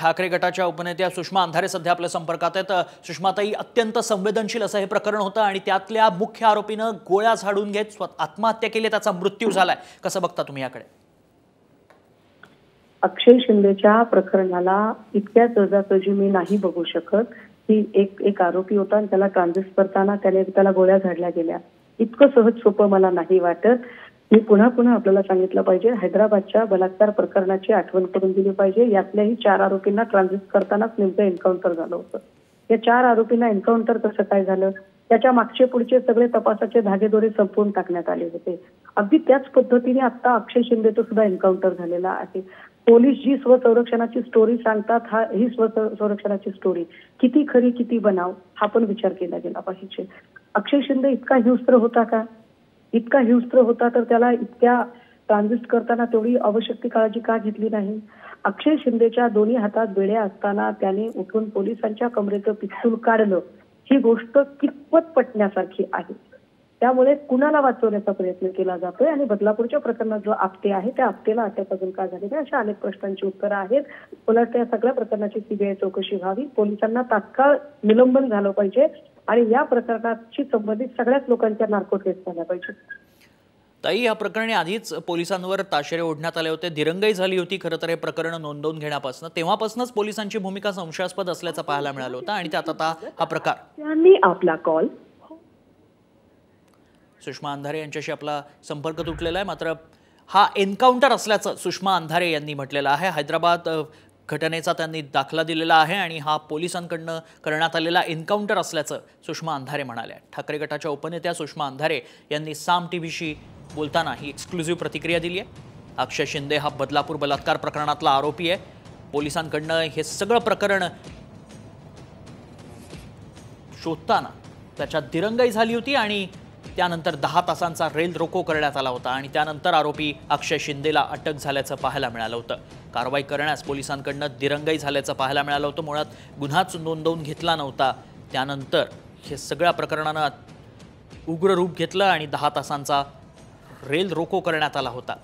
ठाकरे गटाच्या उपनेत्या सुषमा अंधारे सध्या आपल्या संपर्कात आहेत। सुषमाताई, अत्यंत संवेदनशील असं हे प्रकरण होतं आणि त्यातल्या मुख्य आरोपीनं गोळ्या झाडून घेत आत्महत्या केली, त्याचा मृत्यू झालाय। कसं बघता तुम्ही याकडे? अक्षय शिंदेच्या प्रकरणाला इतक्या सहजासहजी मी नाही बघू शकत की एक आरोपी होता आणि त्याला ट्रान्झिट करताना त्याला गोळ्या झाडल्या गेल्या। इतकं सहज सोपं मला नाही वाटत। मी पुन्हा आपल्याला सांगितलं पाहिजे, हैदराबादच्या बलात्कार प्रकरणाची आठवण करून दिली पाहिजे। यातल्याही 4 आरोपींना ट्रान्झिट करतानाच नेमकं एन्काउंटर झालं होतं। या 4 आरोपींना एन्काउंटर कसं काय झालं, त्याच्या मागचे पुढचे सगळे तपासाचे धागेदोरे संपवून टाकण्यात आले होते। अगदी त्याच पद्धतीने आता अक्षय शिंदेचं सुद्धा एन्काउंटर झालेला आहे। पोलीस जी स्वसंरक्षणाची स्टोरी सांगतात, ही स्वसंरक्षणाची स्टोरी किती खरी किती बनाव हा पण विचार केला गेला पाहिजे। अक्षय शिंदे इतका हिंस्त्र होता का? इतका हिंस्त्र होता तर त्याला इतक्या ट्रान्झिट करताना तेवढी आवश्यक ती काळजी का घेतली नाही? अक्षय शिंदेच्या दोन्ही हातात बेड्या असताना त्याने उठून पोलिसांच्या कमरेचं पिस्तूल काढलं, ही गोष्ट कितपत पटण्यासारखी आहे? त्यामुळे कुणाला वाचवण्याचा प्रयत्न केला जातोय आणि बदलापूरच्या प्रकरणात जो आपटे आहे त्या आपटेला अटक अजून का झाली नाही, अशा अनेक प्रश्नांची उत्तरं आहेत। मला वाटतं या सगळ्या प्रकरणाची सीबीआय चौकशी व्हावी, पोलिसांना तात्काळ निलंबन झालं पाहिजे आणि या प्रकरणाशी संबंधित सगळ्याच लोकांच्या नार्को टेस्ट झाल्या पाहिजे। ताई, या प्रकरणी आधीच पोलिसांवर ताशेरे ओढण्यात आले होते, दिरंगाई झाली होती खरं तर हे प्रकरण नोंदवून घेण्यापासून। तेव्हापासूनच पोलिसांची भूमिका संशयास्पद असल्याचं पाहायला मिळालं होतं आणि त्यात आता हा प्रकार। त्यांनी आपला कॉल सुषमा अंधारे यांच्याशी आपला संपर्क तुटलेला आहे, मात्र हा एन्काउंटर असल्याचं सुषमा अंधारे यांनी म्हटलेलं आहे। हैदराबाद घटनेचा त्यांनी दाखला दिलेला आहे आणि हा पोलिसांकडून करण्यात आलेला एन्काउंटर असल्याचं सुषमा अंधारे म्हणाल्या। ठाकरे गटाच्या उपनेत्या सुषमा अंधारे यांनी साम टीव्हीशी बोलताना ही एक्सक्लुझिव्ह प्रतिक्रिया दिली आहे। अक्षय शिंदे हा बदलापूर बलात्कार प्रकरणातला आरोपी आहे। पोलिसांकडून हे सगळं प्रकरण शोधताना त्याच्यात दिरंगाई झाली होती आणि त्यानंतर 10 तासांचा रेल रोको करण्यात आला होता आणि त्यानंतर आरोपी अक्षय शिंदेला अटक झाल्याचं पाहायला मिळालं होतं। कारवाई करण्यास पोलिसांकडून दिरंगाई झाल्याचं पाहायला मिळालं होतं। मुळात गुन्हाच नोंदवून घेतला नव्हता। त्यानंतर हे सगळ्या प्रकरणानं उग्र रूप घेतलं आणि 10 तासांचा रेल रोको करण्यात आला होता।